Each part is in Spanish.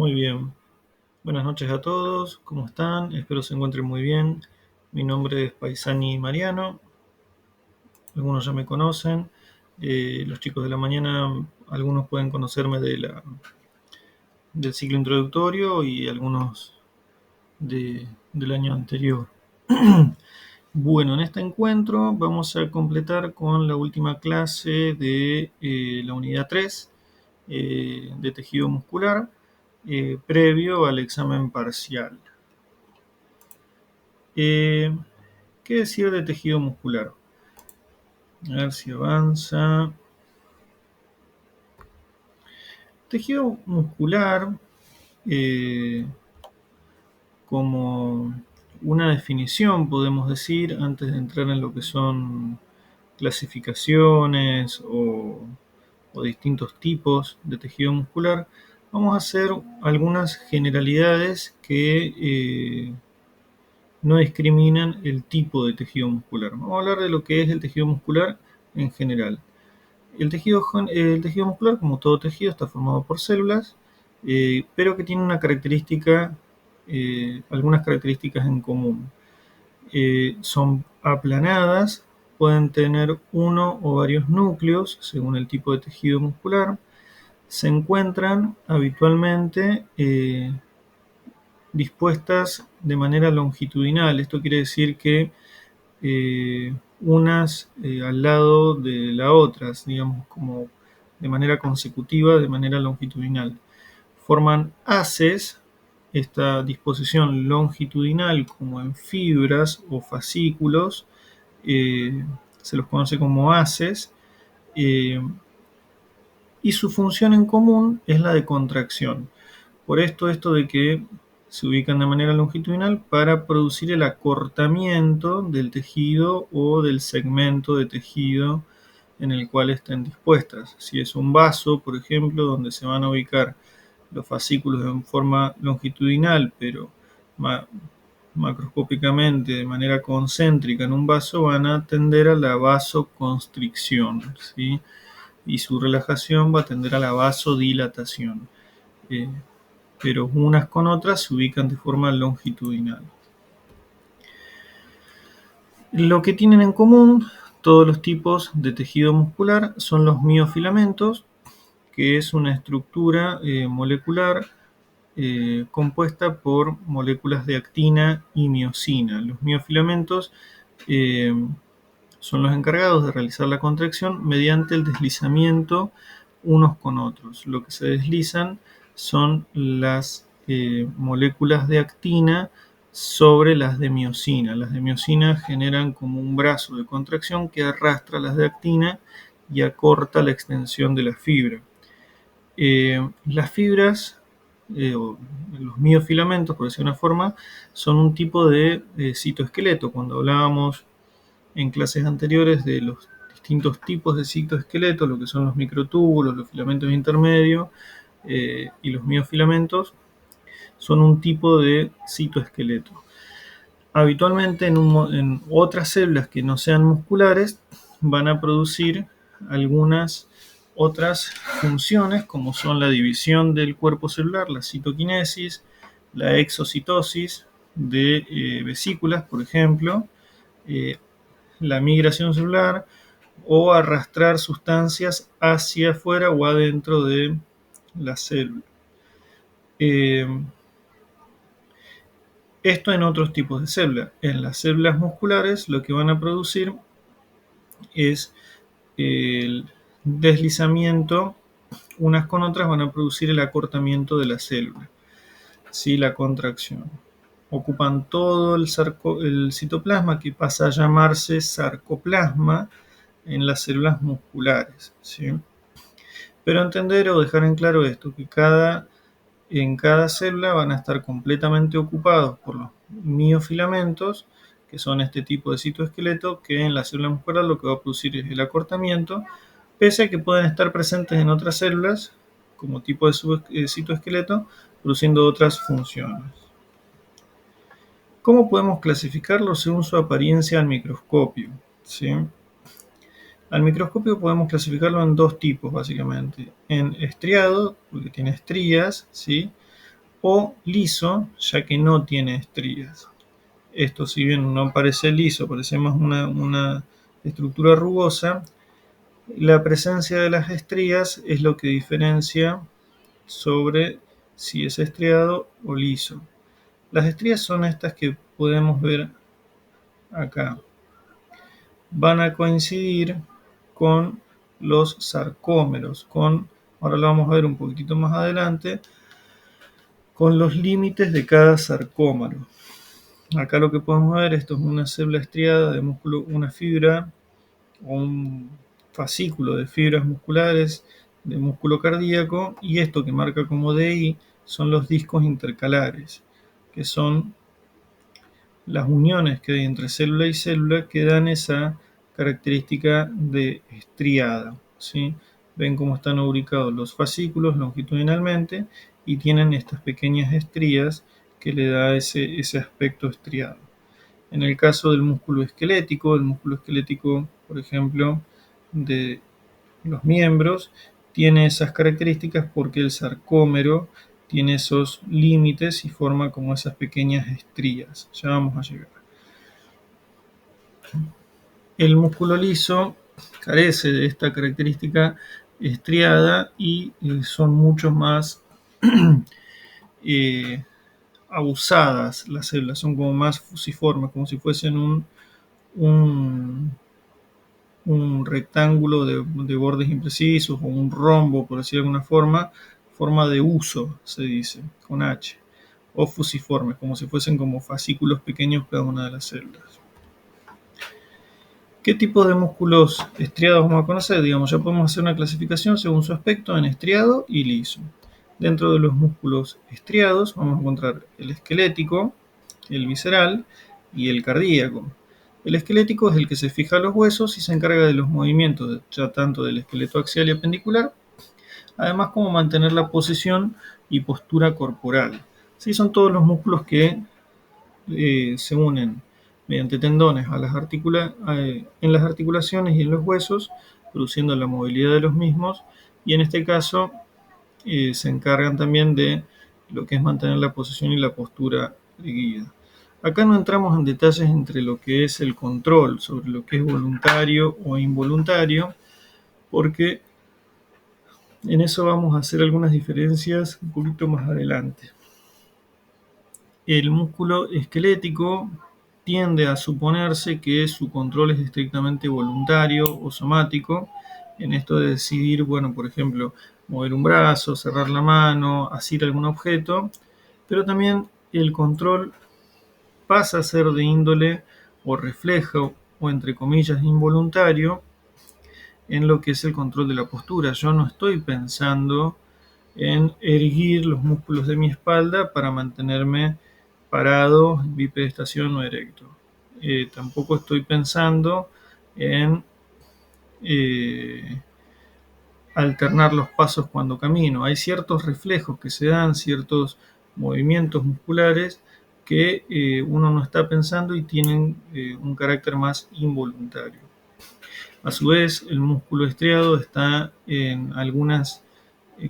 Muy bien. Buenas noches a todos. ¿Cómo están? Espero se encuentren muy bien. Mi nombre es Paisani Mariano. Algunos ya me conocen. Los chicos de la mañana, algunos pueden conocerme del ciclo introductorio y algunos del año anterior. Bueno, en este encuentro vamos a completar con la última clase de la unidad 3 de tejido muscular previo al examen parcial. Eh, ¿Qué decir de tejido muscular? A ver si avanza. Tejido muscular, eh, como una definición, podemos decir, antes de entrar en lo que son clasificaciones o distintos tipos de tejido muscular, vamos a hacer algunas generalidades que no discriminan el tipo de tejido muscular. Vamos a hablar de lo que es el tejido muscular en general. El tejido muscular, como todo tejido, está formado por células, pero que tiene algunas características en común. Son aplanadas, pueden tener uno o varios núcleos según el tipo de tejido muscular. Se encuentran habitualmente dispuestas de manera longitudinal. Esto quiere decir que unas al lado de las otras, digamos, como de manera consecutiva, de manera longitudinal. Forman haces, esta disposición longitudinal como en fibras o fascículos, eh, se los conoce como haces, eh, y su función en común es la de contracción. Por esto de que se ubican de manera longitudinal para producir el acortamiento del tejido o del segmento de tejido en el cual estén dispuestas. Si es un vaso, por ejemplo, donde se van a ubicar los fascículos en forma longitudinal, pero macroscópicamente de manera concéntrica en un vaso, van a tender a la vasoconstricción, ¿sí? Y su relajación va a tender a la vasodilatación. Eh, pero unas con otras se ubican de forma longitudinal. Lo que tienen en común todos los tipos de tejido muscular son los miofilamentos, que es una estructura molecular compuesta por moléculas de actina y miosina. Los miofilamentos eh, son los encargados de realizar la contracción mediante el deslizamiento unos con otros. Lo que se deslizan son las moléculas de actina sobre las de miosina. Las de miosina generan como un brazo de contracción que arrastra las de actina y acorta la extensión de la fibra. Las fibras, o los miofilamentos, por decir una forma, son un tipo de citoesqueleto. Cuando hablábamos en clases anteriores de los distintos tipos de citoesqueleto, lo que son los microtúbulos, los filamentos intermedios y los miofilamentos, son un tipo de citoesqueleto. Habitualmente en otras células que no sean musculares van a producir algunas otras funciones como son la división del cuerpo celular, la citoquinesis, la exocitosis de vesículas, por ejemplo, eh, la migración celular o arrastrar sustancias hacia afuera o adentro de la célula. Eh, Esto en otros tipos de células. En las células musculares lo que van a producir es el deslizamiento, unas con otras van a producir el acortamiento de la célula, ¿sí? La contracción. Ocupan todo el citoplasma que pasa a llamarse sarcoplasma en las células musculares, ¿sí? Pero entender o dejar en claro esto, que en cada célula van a estar completamente ocupados por los miofilamentos, que son este tipo de citoesqueleto, que en la célula muscular lo que va a producir es el acortamiento, pese a que pueden estar presentes en otras células, como tipo de citoesqueleto, produciendo otras funciones. ¿Cómo podemos clasificarlo según su apariencia al microscopio? ¿Sí? Al microscopio podemos clasificarlo en dos tipos, básicamente. En estriado, porque tiene estrías, ¿sí? o liso, ya que no tiene estrías. Esto, si bien no parece liso, parece más una estructura rugosa, la presencia de las estrías es lo que diferencia sobre si es estriado o liso. Las estrías son estas que podemos ver acá. Van a coincidir con los sarcómeros, ahora lo vamos a ver un poquitito más adelante, con los límites de cada sarcómero. Acá lo que podemos ver, esto es una célula estriada de músculo, una fibra o un fascículo de fibras musculares de músculo cardíaco, y esto que marca como DI son los discos intercalares, que son las uniones que hay entre célula y célula que dan esa característica de estriada, ¿sí? Ven cómo están ubicados los fascículos longitudinalmente y tienen estas pequeñas estrías que le da ese aspecto estriado. En el caso del músculo esquelético, por ejemplo, de los miembros, tiene esas características porque el sarcómero tiene esos límites y forma como esas pequeñas estrías. Ya vamos a llegar. El músculo liso carece de esta característica estriada y son mucho más eh, abusadas las células, son como más fusiformes, como si fuesen un, un rectángulo de bordes imprecisos o un rombo, por decir de alguna forma de uso, se dice, con H, o fusiformes, como si fuesen como fascículos pequeños cada una de las células. ¿Qué tipo de músculos estriados vamos a conocer? Digamos, ya podemos hacer una clasificación según su aspecto en estriado y liso. Dentro de los músculos estriados vamos a encontrar el esquelético, el visceral y el cardíaco. El esquelético es el que se fija a los huesos y se encarga de los movimientos, ya tanto del esqueleto axial y apendicular, además como mantener la posición y postura corporal. Sí, son todos los músculos que se unen mediante tendones en las articulaciones y en los huesos, produciendo la movilidad de los mismos, y en este caso se encargan también de lo que es mantener la posición y la postura erguida. Acá no entramos en detalles entre lo que es el control, sobre lo que es voluntario o involuntario, porque en eso vamos a hacer algunas diferencias un poquito más adelante. El músculo esquelético tiende a suponerse que su control es estrictamente voluntario o somático, en esto de decidir, bueno, por ejemplo, mover un brazo, cerrar la mano, asir algún objeto, pero también el control pasa a ser de índole o reflejo o entre comillas involuntario en lo que es el control de la postura. Yo no estoy pensando en erguir los músculos de mi espalda para mantenerme parado, bipedestación o erecto. Tampoco estoy pensando en alternar los pasos cuando camino. Hay ciertos reflejos que se dan, ciertos movimientos musculares que uno no está pensando y tienen un carácter más involuntario. A su vez, el músculo estriado está en algunas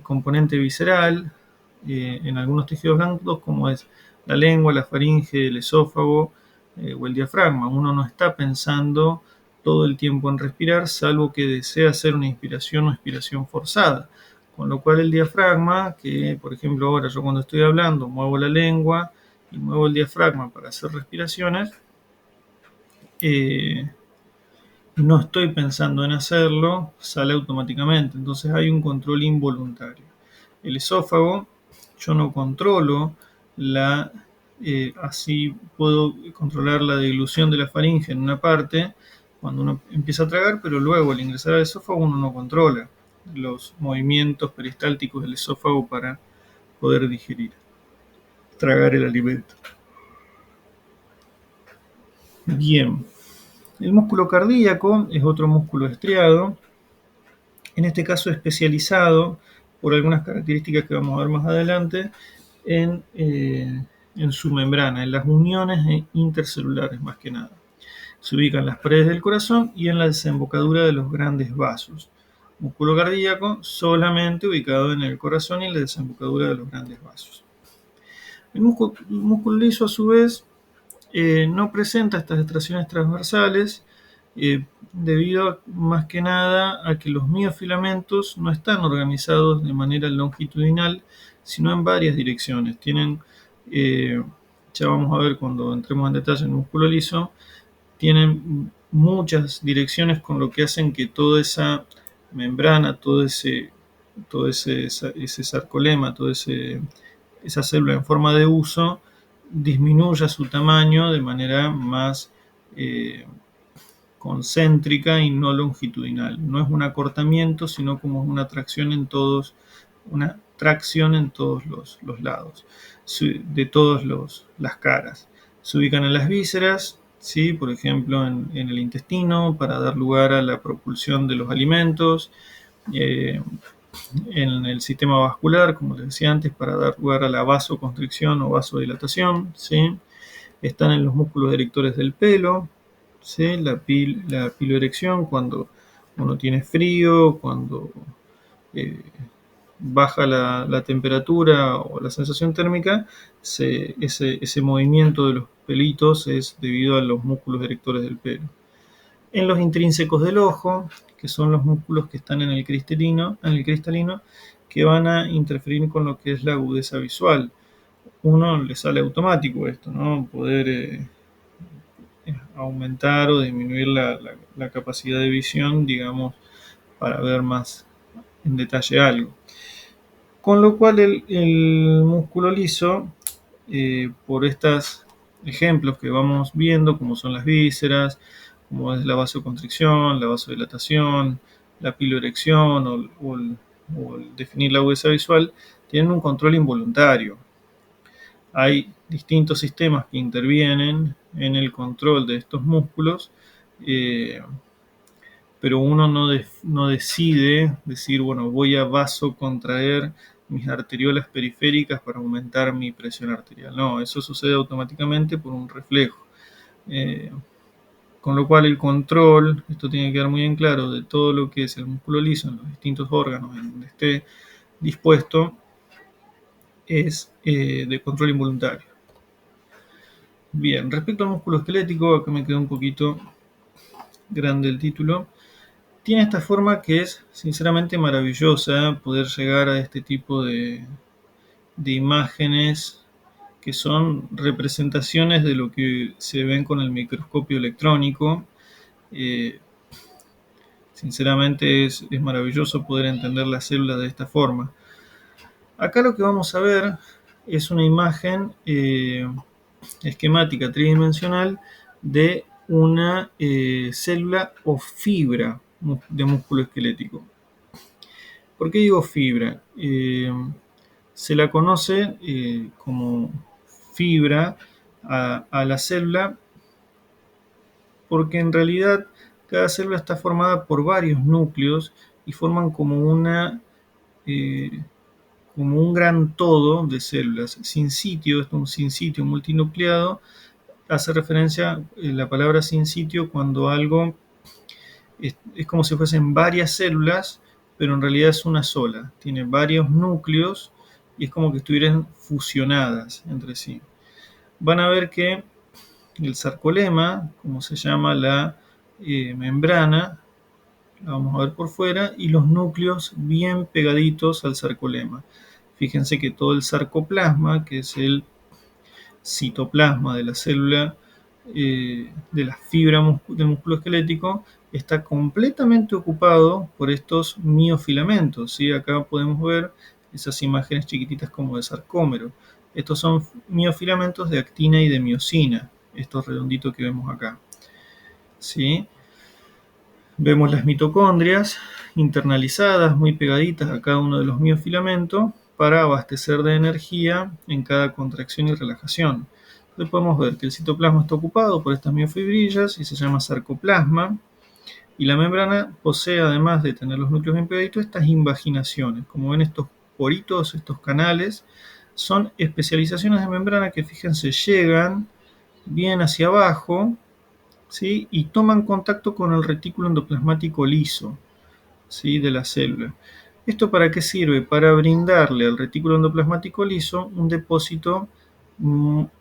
componente visceral, en algunos tejidos blandos como es la lengua, la faringe, el esófago o el diafragma. Uno no está pensando todo el tiempo en respirar, salvo que desea hacer una inspiración o expiración forzada. Con lo cual el diafragma, que por ejemplo ahora yo cuando estoy hablando muevo la lengua y muevo el diafragma para hacer respiraciones, no estoy pensando en hacerlo, sale automáticamente. Entonces hay un control involuntario. El esófago, yo no controlo así puedo controlar la dilución de la faringe en una parte cuando uno empieza a tragar, pero luego al ingresar al esófago uno no controla los movimientos peristálticos del esófago para poder digerir, tragar el alimento. Bien, el músculo cardíaco es otro músculo estriado, en este caso especializado por algunas características que vamos a ver más adelante en su membrana, en las uniones intercelulares más que nada. Se ubica en las paredes del corazón y en la desembocadura de los grandes vasos. Músculo cardíaco solamente ubicado en el corazón y en la desembocadura de los grandes vasos. El músculo liso, a su vez, no presenta estas estriaciones transversales debido más que nada a que los miofilamentos no están organizados de manera longitudinal, sino en varias direcciones. Eh, ya vamos a ver cuando entremos en detalle en el músculo liso, tienen muchas direcciones, con lo que hacen que toda esa membrana, ese sarcolema, esa célula en forma de huso, disminuya su tamaño de manera más eh, concéntrica y no longitudinal. No es un acortamiento, sino como una tracción en todos los lados, de todas las caras. Se ubican en las vísceras, ¿sí? Por ejemplo, en el intestino, para dar lugar a la propulsión de los alimentos. Eh, en el sistema vascular, como les decía antes, para dar lugar a la vasoconstricción o vasodilatación, ¿sí? Están en los músculos erectores del pelo, ¿sí? La piloerección cuando uno tiene frío, cuando eh, baja la temperatura o la sensación térmica, ese movimiento de los pelitos es debido a los músculos erectores del pelo. En los intrínsecos del ojo, que son los músculos que están en el cristalino, que van a interferir con lo que es la agudeza visual. Uno le sale automático esto, ¿no? Poder aumentar o disminuir la capacidad de visión, digamos, para ver más en detalle algo. Con lo cual el músculo liso, por estos ejemplos que vamos viendo, como son las vísceras, como es la vasoconstricción, la vasodilatación, la piloerección o el definir la agudeza visual, tienen un control involuntario. Hay distintos sistemas que intervienen en el control de estos músculos, pero uno no decide decir, bueno, voy a vasocontraer mis arteriolas periféricas para aumentar mi presión arterial. No, eso sucede automáticamente por un reflejo. Eh, con lo cual el control, esto tiene que quedar muy en claro, de todo lo que es el músculo liso en los distintos órganos en donde esté dispuesto, es de control involuntario. Bien, respecto al músculo esquelético, acá me quedó un poquito grande el título. Tiene esta forma que es sinceramente maravillosa, poder llegar a este tipo de imágenes que son representaciones de lo que se ven con el microscopio electrónico. Eh, Sinceramente es maravilloso poder entender las células de esta forma. Acá lo que vamos a ver es una imagen esquemática tridimensional de una célula o fibra de músculo esquelético. ¿Por qué digo fibra? Se la conoce como fibra a la célula porque en realidad cada célula está formada por varios núcleos y forman eh, como un gran todo de células. Sincitio, esto es un sincitio multinucleado, hace referencia la palabra sincitio cuando algo es como si fuesen varias células, pero en realidad es una sola. Tiene varios núcleos y es como que estuvieran fusionadas entre sí. Van a ver que el sarcolema, como se llama la membrana, la vamos a ver por fuera, y los núcleos bien pegaditos al sarcolema. Fíjense que todo el sarcoplasma, que es el citoplasma de la célula, de la fibra del músculo esquelético, está completamente ocupado por estos miofilamentos. ¿Sí? Acá podemos ver esas imágenes chiquititas como de sarcómero. Estos son miofilamentos de actina y de miosina, estos redonditos que vemos acá. ¿Sí? Vemos las mitocondrias internalizadas, muy pegaditas a cada uno de los miofilamentos para abastecer de energía en cada contracción y relajación. Entonces podemos ver que el citoplasma está ocupado por estas miofibrillas y se llama sarcoplasma. Y la membrana posee, además de tener los núcleos bien pegaditos, estas invaginaciones. Como ven, estos poritos, estos canales, son especializaciones de membrana que, fíjense, llegan bien hacia abajo, ¿sí? Y toman contacto con el retículo endoplasmático liso, ¿sí? De la célula. ¿Esto para qué sirve? Para brindarle al retículo endoplasmático liso un depósito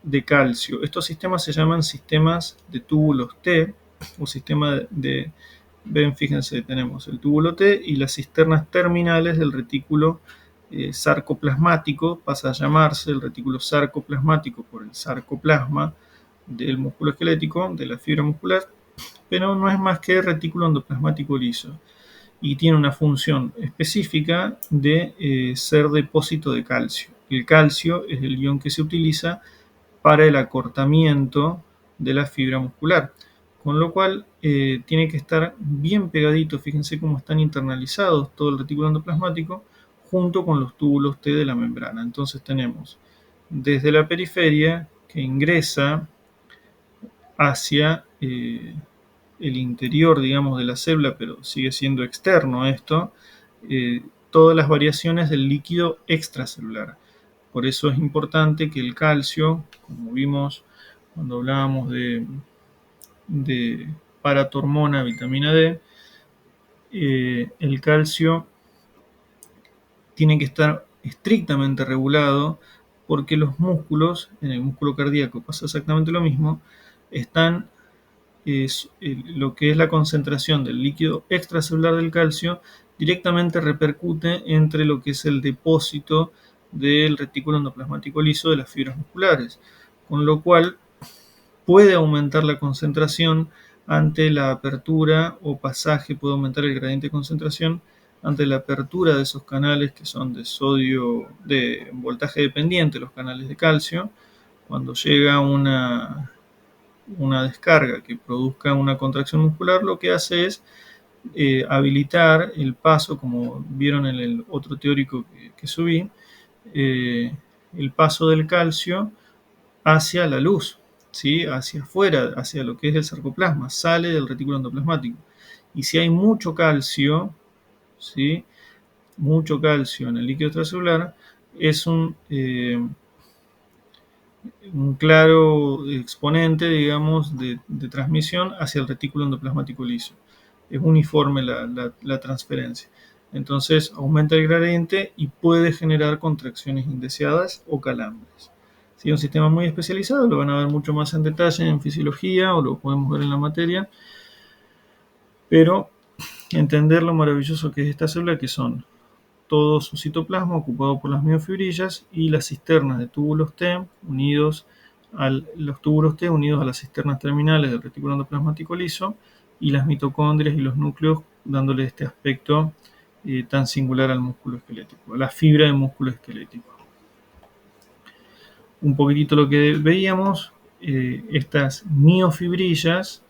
de calcio. Estos sistemas se llaman sistemas de túbulos T o sistema de. Ven, fíjense, tenemos el túbulo T y las cisternas terminales del retículo sarcoplasmático. Pasa a llamarse el retículo sarcoplasmático por el sarcoplasma del músculo esquelético, de la fibra muscular, pero no es más que retículo endoplasmático liso y tiene una función específica de ser depósito de calcio. El calcio es el ion que se utiliza para el acortamiento de la fibra muscular, con lo cual tiene que estar bien pegadito. Fíjense cómo están internalizados todo el retículo endoplasmático junto con los túbulos T de la membrana. Entonces tenemos desde la periferia que ingresa hacia el interior, digamos, de la célula, pero sigue siendo externo esto, todas las variaciones del líquido extracelular. Por eso es importante que el calcio, como vimos cuando hablábamos de paratormona, vitamina D, el calcio tiene que estar estrictamente regulado porque los músculos, en el músculo cardíaco pasa exactamente lo mismo, están lo que es la concentración del líquido extracelular del calcio directamente repercute entre lo que es el depósito del retículo endoplasmático liso de las fibras musculares, con lo cual puede aumentar la concentración ante la apertura o pasaje, puede aumentar el gradiente de concentración ante la apertura de esos canales que son de sodio, de voltaje dependiente, los canales de calcio, cuando llega una descarga que produzca una contracción muscular, lo que hace es habilitar el paso, como vieron en el otro teórico que subí, el paso del calcio hacia la luz, ¿sí? Hacia afuera, hacia lo que es el sarcoplasma, sale del retículo endoplasmático. Y si hay mucho calcio, ¿sí? Mucho calcio en el líquido extracelular, es un claro exponente, digamos, de transmisión hacia el retículo endoplasmático liso. Es uniforme la transferencia. Entonces aumenta el gradiente y puede generar contracciones indeseadas o calambres. Si es un sistema muy especializado, lo van a ver mucho más en detalle en fisiología o lo podemos ver en la materia, pero entender lo maravilloso que es esta célula, que son todo su citoplasma ocupado por las miofibrillas y las cisternas de túbulos T unidos los túbulos T unidos a las cisternas terminales del retículo endoplasmático liso y las mitocondrias y los núcleos dándole este aspecto tan singular al músculo esquelético, a la fibra del músculo esquelético. Un poquitito lo que veíamos, estas miofibrillas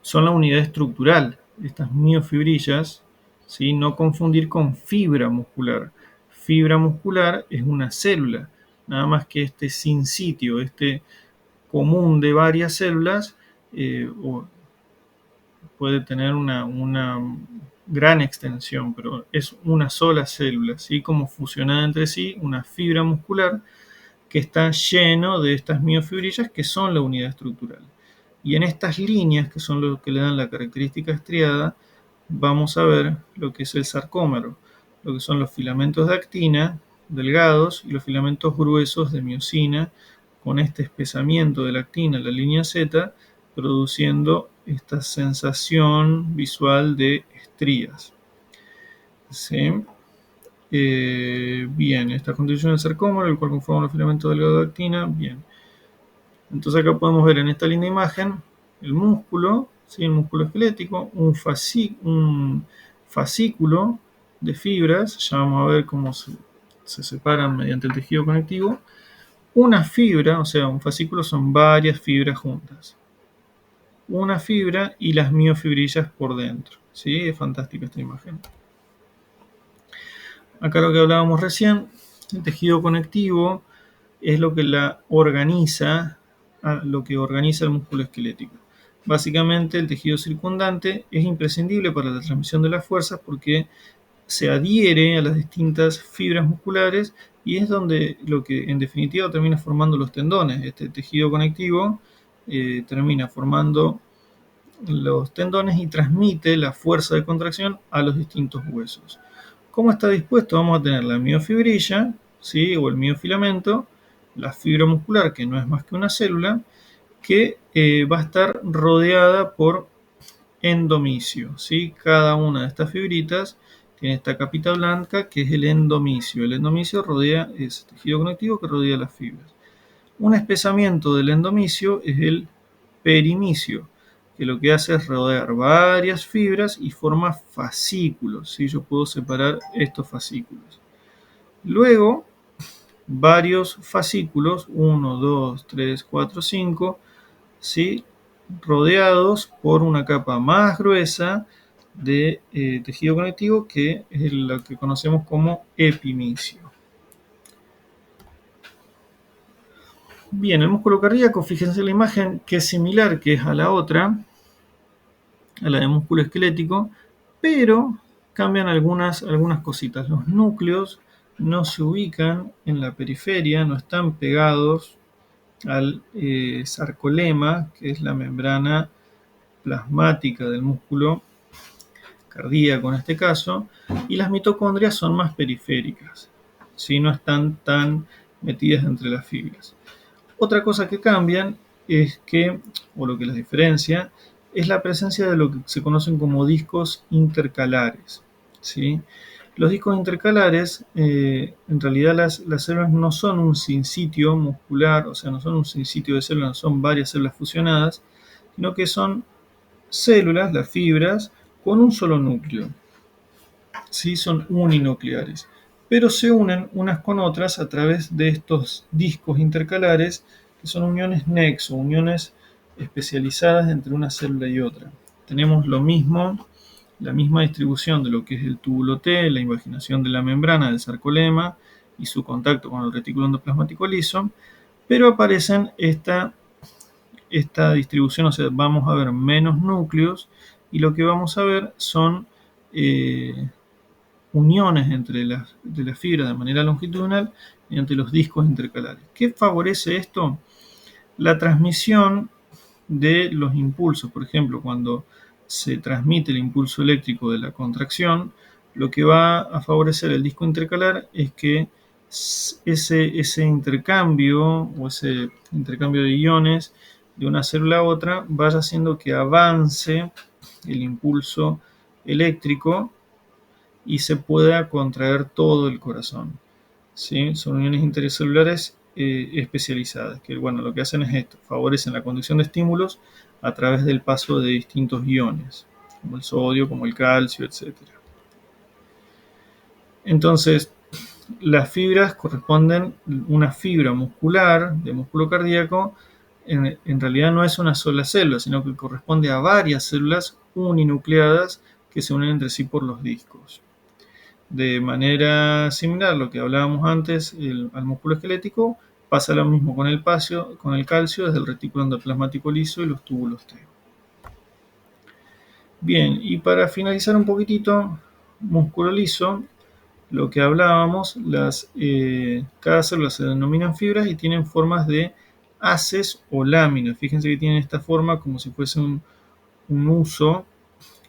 son la unidad estructural. Estas miofibrillas, ¿sí? No confundir con fibra muscular. Fibra muscular es una célula, nada más que este sincitio, este común de varias células, puede tener una gran extensión, pero es una sola célula, ¿sí? Como fusionada entre sí, una fibra muscular que está lleno de estas miofibrillas que son la unidad estructural. Y en estas líneas, que son lo que le dan la característica estriada, vamos a ver lo que es el sarcómero, lo que son los filamentos de actina delgados y los filamentos gruesos de miosina, con este espesamiento de la actina en la línea Z, produciendo esta sensación visual de estrías. ¿Sí? Bien, esta constitución del sarcómero, el cual conforma los filamentos delgados de actina. Bien. Entonces acá podemos ver en esta linda imagen el músculo, ¿sí? El músculo esquelético, un fascículo de fibras, ya vamos a ver cómo se separan mediante el tejido conectivo. Una fibra, o sea, un fascículo son varias fibras juntas. Una fibra y las miofibrillas por dentro. ¿Sí? Es fantástica esta imagen. Acá lo que hablábamos recién, el tejido conectivo es lo que organiza el músculo esquelético. Básicamente el tejido circundante es imprescindible para la transmisión de las fuerzas porque se adhiere a las distintas fibras musculares y es donde lo que en definitiva termina formando los tendones. Este tejido conectivo termina formando los tendones y transmite la fuerza de contracción a los distintos huesos. ¿Cómo está dispuesto? Vamos a tener la miofibrilla, ¿sí? O el miofilamento, la fibra muscular, que no es más que una célula, que va a estar rodeada por endomisio, ¿sí? Cada una de estas fibritas tiene esta capita blanca que es el endomisio. El endomisio rodea ese tejido conectivo que rodea las fibras. Un espesamiento del endomisio es el perimicio, que lo que hace es rodear varias fibras y forma fascículos, ¿sí? Yo puedo separar estos fascículos. Luego, varios fascículos, 1, 2, 3, 4, 5, ¿sí? Rodeados por una capa más gruesa de tejido conectivo que es lo que conocemos como epimicio. Bien, el músculo cardíaco, fíjense en la imagen que es similar que es a la otra, a la de músculo esquelético, pero cambian algunas cositas. Los núcleos no se ubican en la periferia, no están pegados al sarcolema, que es la membrana plasmática del músculo cardíaco en este caso, y las mitocondrias son más periféricas, ¿sí? No están tan metidas entre las fibras. Otra cosa que cambian es que, o lo que las diferencia, es la presencia de lo que se conocen como discos intercalares, ¿sí? Los discos intercalares, en realidad las células no son un sinsitio muscular, o sea, no son un sinsitio de células, no son varias células fusionadas, sino que son células, las fibras, con un solo núcleo, ¿sí? Son uninucleares, pero se unen unas con otras a través de estos discos intercalares, que son uniones nexo, uniones especializadas entre una célula y otra. Tenemos lo mismo, la misma distribución de lo que es el túbulo T, la invaginación de la membrana del sarcolema y su contacto con el retículo endoplasmático liso, pero aparecen esta distribución, o sea, vamos a ver menos núcleos y lo que vamos a ver son uniones de las fibras de manera longitudinal mediante los discos intercalares. ¿Qué favorece esto? La transmisión de los impulsos. Por ejemplo, cuando se transmite el impulso eléctrico de la contracción, lo que va a favorecer el disco intercalar es que ese intercambio o ese intercambio de iones de una célula a otra vaya haciendo que avance el impulso eléctrico y se pueda contraer todo el corazón, ¿sí? Son uniones intercelulares especializadas, que bueno, lo que hacen es esto, favorecen la conducción de estímulos a través del paso de distintos iones, como el sodio, como el calcio, etc. Entonces, las fibras corresponden, una fibra muscular de músculo cardíaco, en realidad no es una sola célula, sino que corresponde a varias células uninucleadas que se unen entre sí por los discos. De manera similar a lo que hablábamos antes, al músculo esquelético, pasa lo mismo con el calcio desde el retículo endoplasmático liso y los túbulos T. Bien, y para finalizar un poquitito, músculo liso, lo que hablábamos, cada célula se denominan fibras y tienen formas de haces o láminas. Fíjense que tienen esta forma como si fuese un uso,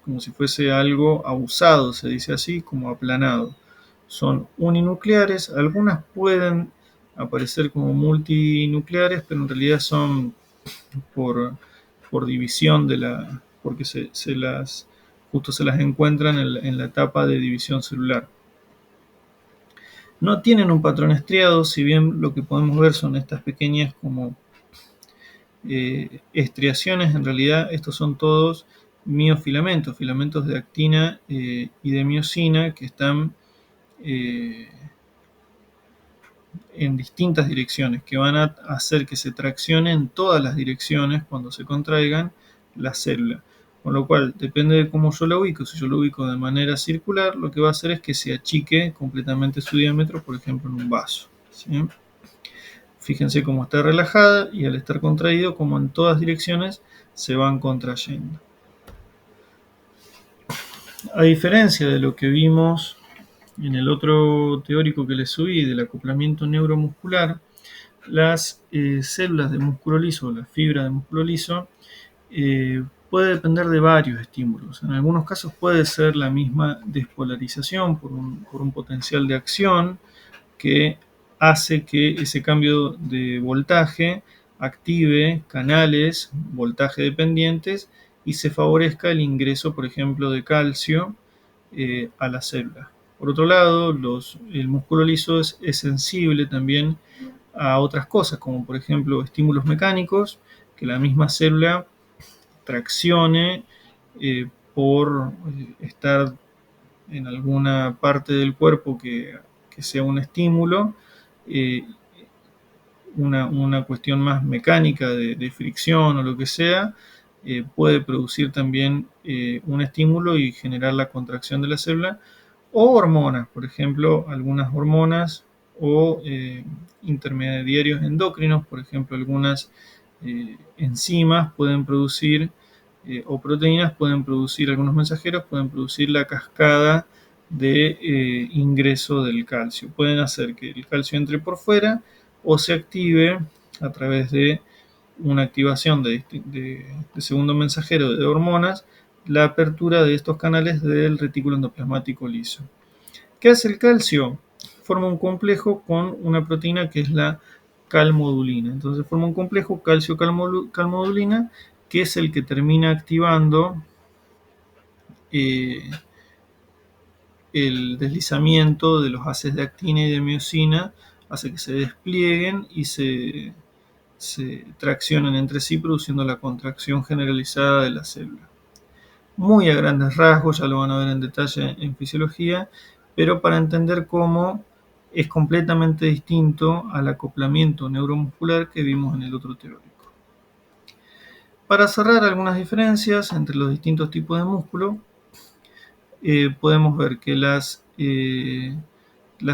como si fuese algo abusado, se dice así, como aplanado. Son uninucleares, algunas pueden aparecer como multinucleares, pero en realidad son por división porque justo se las encuentran en la etapa de división celular. No tienen un patrón estriado, si bien lo que podemos ver son estas pequeñas como estriaciones, en realidad estos son todos miofilamentos, filamentos de actina y de miosina que están en distintas direcciones, que van a hacer que se traccione en todas las direcciones cuando se contraigan la célula. Con lo cual, depende de cómo yo lo ubico. Si yo lo ubico de manera circular, lo que va a hacer es que se achique completamente su diámetro, por ejemplo, en un vaso, ¿sí? Fíjense cómo está relajada y al estar contraído, como en todas direcciones, se van contrayendo. A diferencia de lo que vimos en el otro teórico que les subí del acoplamiento neuromuscular, las células de músculo liso, la fibra de músculo liso, puede depender de varios estímulos. En algunos casos puede ser la misma despolarización por un potencial de acción que hace que ese cambio de voltaje active canales voltaje dependientes y se favorezca el ingreso, por ejemplo, de calcio a la célula. Por otro lado, el músculo liso es sensible también a otras cosas, como por ejemplo estímulos mecánicos, que la misma célula traccione por estar en alguna parte del cuerpo que sea un estímulo, eh, una cuestión más mecánica de fricción o lo que sea, puede producir también un estímulo y generar la contracción de la célula, o hormonas, por ejemplo, algunas hormonas o intermediarios endocrinos, por ejemplo, algunas enzimas pueden producir o proteínas pueden producir, algunos mensajeros pueden producir la cascada de ingreso del calcio. Pueden hacer que el calcio entre por fuera o se active a través de una activación de segundo mensajero de hormonas, la apertura de estos canales del retículo endoplasmático liso. ¿Qué hace el calcio? Forma un complejo con una proteína que es la calmodulina. Entonces forma un complejo calcio-calmodulina que es el que termina activando eh, el deslizamiento de los haces de actina y de miosina, hace que se desplieguen y se traccionen entre sí produciendo la contracción generalizada de la célula. Muy a grandes rasgos, ya lo van a ver en detalle en fisiología, pero para entender cómo es completamente distinto al acoplamiento neuromuscular que vimos en el otro teórico. Para cerrar algunas diferencias entre los distintos tipos de músculo, podemos ver que las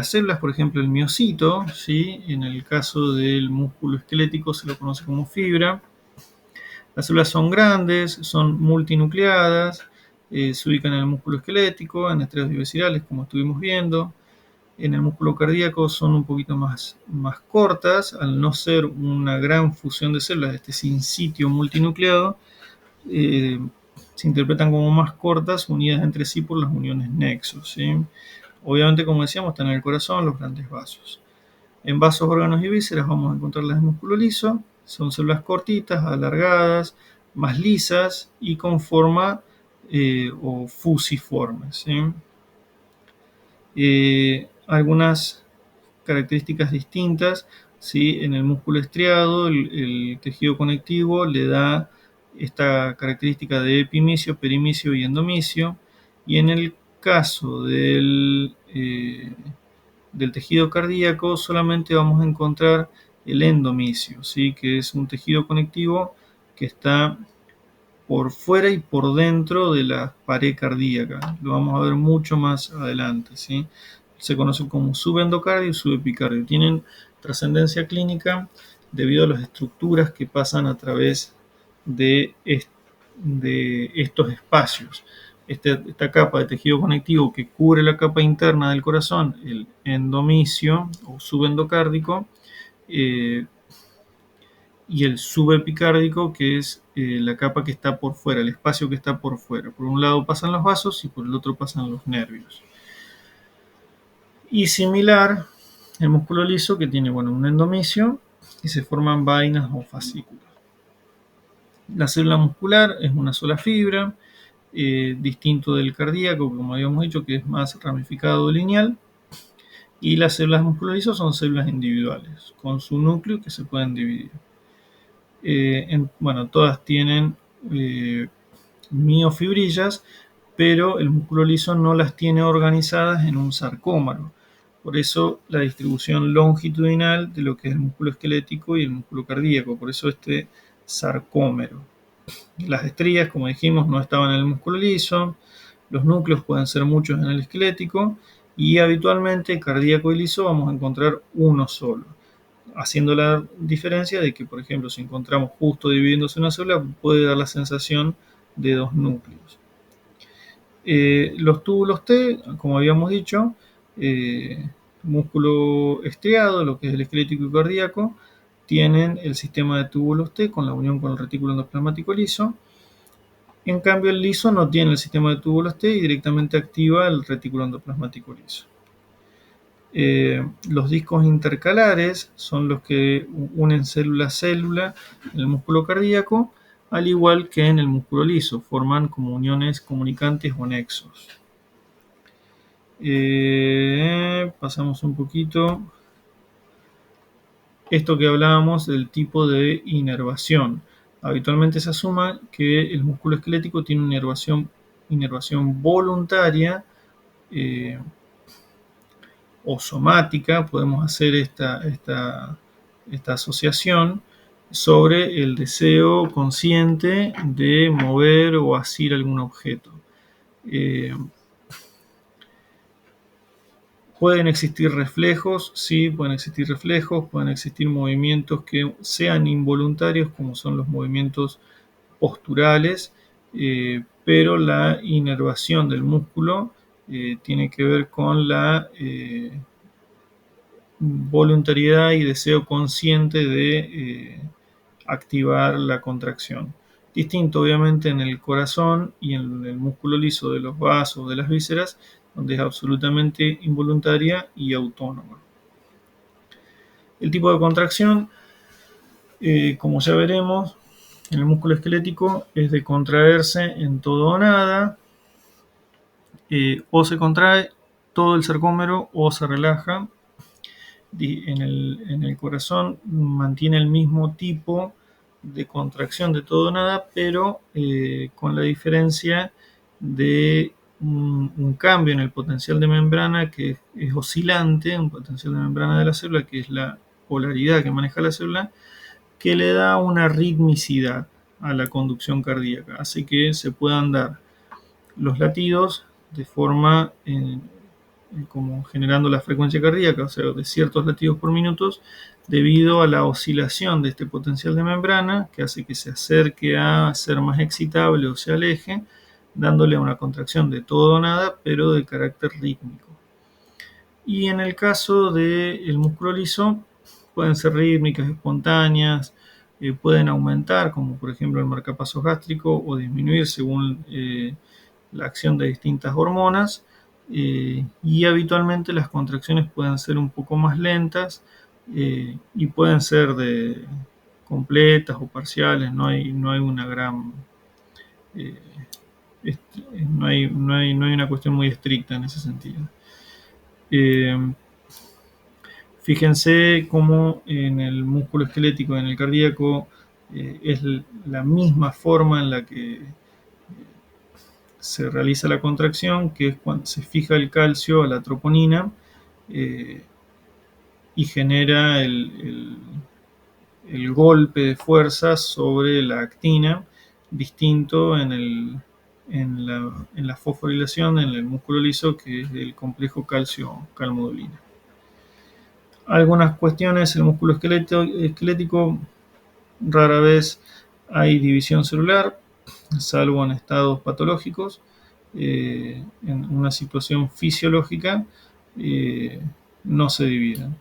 células, por ejemplo, el miocito, ¿sí? En el caso del músculo esquelético se lo conoce como fibra. Las células son grandes, son multinucleadas, se ubican en el músculo esquelético, en estriados bivecinales, como estuvimos viendo. En el músculo cardíaco son un poquito más cortas, al no ser una gran fusión de células, este sincitio multinucleado, eh, se interpretan como más cortas, unidas entre sí por las uniones nexos, ¿sí? Obviamente, como decíamos, están en el corazón los grandes vasos. En vasos, órganos y vísceras vamos a encontrar las de músculo liso. Son células cortitas, alargadas, más lisas y con forma o fusiforme, ¿sí? Algunas características distintas, ¿sí? En el músculo estriado, el tejido conectivo le da esta característica de epimicio, perimicio y endomicio. Y en el caso del tejido cardíaco solamente vamos a encontrar el endomicio, ¿sí? Que es un tejido conectivo que está por fuera y por dentro de la pared cardíaca. Lo vamos a ver mucho más adelante, ¿sí? Se conocen como subendocardio y subepicardio. Tienen trascendencia clínica debido a las estructuras que pasan a través de estos espacios. Esta capa de tejido conectivo que cubre la capa interna del corazón, el endomicio o subendocárdico, y el subepicárdico, que es la capa que está por fuera, el espacio que está por fuera. Por un lado pasan los vasos y por el otro pasan los nervios. Y similar, el músculo liso que tiene un endomicio y se forman vainas o fascículos. La célula muscular es una sola fibra, distinto del cardíaco, como habíamos dicho, que es más ramificado o lineal. Y las células muscular liso son células individuales, con su núcleo que se pueden dividir. Todas tienen miofibrillas, pero el músculo liso no las tiene organizadas en un sarcómero. Por eso la distribución longitudinal de lo que es el músculo esquelético y el músculo cardíaco, por eso este sarcómero. Las estrías, como dijimos, no estaban en el músculo liso, los núcleos pueden ser muchos en el esquelético y habitualmente cardíaco y liso vamos a encontrar uno solo, haciendo la diferencia de que, por ejemplo, si encontramos justo dividiéndose una célula, puede dar la sensación de dos núcleos. Los túbulos T, como habíamos dicho, músculo estriado, lo que es el esquelético y cardíaco, tienen el sistema de túbulos T con la unión con el retículo endoplasmático liso. En cambio, el liso no tiene el sistema de túbulos T y directamente activa el retículo endoplasmático liso. Los discos intercalares son los que unen célula a célula en el músculo cardíaco, al igual que en el músculo liso, forman como uniones comunicantes o nexos. Pasamos un poquito. Esto que hablábamos del tipo de inervación. Habitualmente se asume que el músculo esquelético tiene una inervación voluntaria eh, o somática. Podemos hacer esta asociación sobre el deseo consciente de mover o asir algún objeto. Eh, Pueden existir reflejos, sí, pueden existir reflejos, pueden existir movimientos que sean involuntarios, como son los movimientos posturales, pero la inervación del músculo tiene que ver con la voluntariedad y deseo consciente de activar la contracción. Distinto obviamente en el corazón y en el músculo liso de los vasos, de las vísceras, donde es absolutamente involuntaria y autónoma. El tipo de contracción, como ya veremos, en el músculo esquelético es de contraerse en todo o nada, o se contrae todo el sarcómero o se relaja. En el corazón mantiene el mismo tipo de contracción de todo o nada, pero con la diferencia de un cambio en el potencial de membrana que es oscilante, un potencial de membrana de la célula, que es la polaridad que maneja la célula, que le da una ritmicidad a la conducción cardíaca, hace que se puedan dar los latidos de forma como generando la frecuencia cardíaca, o sea, de ciertos latidos por minuto, debido a la oscilación de este potencial de membrana, que hace que se acerque a ser más excitable o se aleje, dándole una contracción de todo o nada, pero de carácter rítmico. Y en el caso del músculo liso, pueden ser rítmicas, espontáneas, pueden aumentar, como por ejemplo el marcapasos gástrico, o disminuir según la acción de distintas hormonas. Y habitualmente las contracciones pueden ser un poco más lentas y pueden ser completas o parciales. No hay una gran eh, no hay una cuestión muy estricta en ese sentido. Eh, Fíjense cómo en el músculo esquelético, en el cardíaco, es la misma forma en la que se realiza la contracción, que es cuando se fija el calcio a la troponina eh, y genera el golpe de fuerza sobre la actina, distinto en la fosforilación, en el músculo liso, que es el complejo calcio-calmodulina. Algunas cuestiones, el músculo esquelético, rara vez hay división celular, salvo en estados patológicos. En una situación fisiológica no se dividen.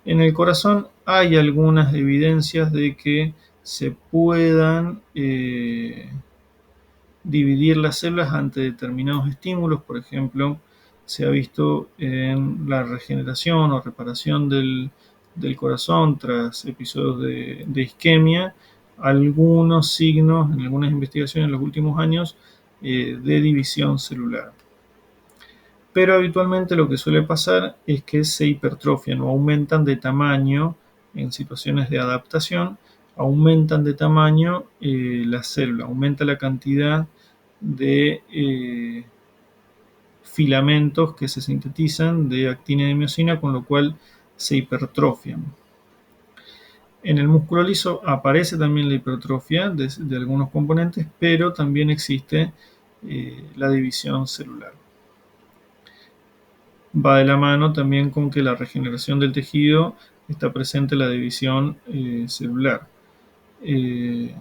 En el corazón hay algunas evidencias de que se puedan dividir las células ante determinados estímulos. Por ejemplo, se ha visto en la regeneración o reparación del corazón tras episodios de isquemia algunos signos en algunas investigaciones en los últimos años de división celular. Pero habitualmente lo que suele pasar es que se hipertrofian o aumentan de tamaño en situaciones de adaptación, aumentan de tamaño la célula, aumenta la cantidad de filamentos que se sintetizan de actina y de miosina, con lo cual se hipertrofian. En el músculo liso aparece también la hipertrofia de algunos componentes, pero también existe la división celular. Va de la mano también con que la regeneración del tejido está presente en la división celular. Y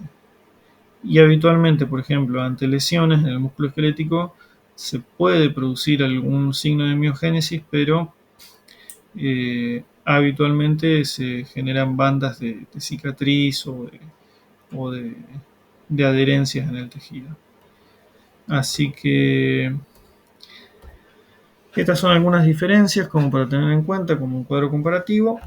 habitualmente, por ejemplo, ante lesiones en el músculo esquelético, se puede producir algún signo de miogénesis, pero habitualmente se generan bandas de cicatriz o de adherencias en el tejido. Así que Estas son algunas diferencias como para tener en cuenta como un cuadro comparativo.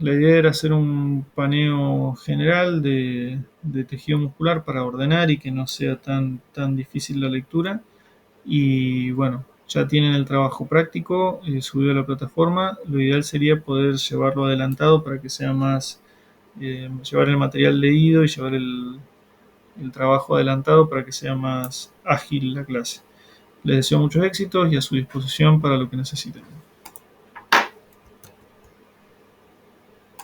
La idea era hacer un paneo general de tejido muscular para ordenar y que no sea tan difícil la lectura. Y bueno, ya tienen el trabajo práctico subido a la plataforma. Lo ideal sería poder llevarlo adelantado para que sea más, llevar el material leído y llevar el trabajo adelantado para que sea más ágil la clase. Les deseo muchos éxitos y a su disposición para lo que necesiten.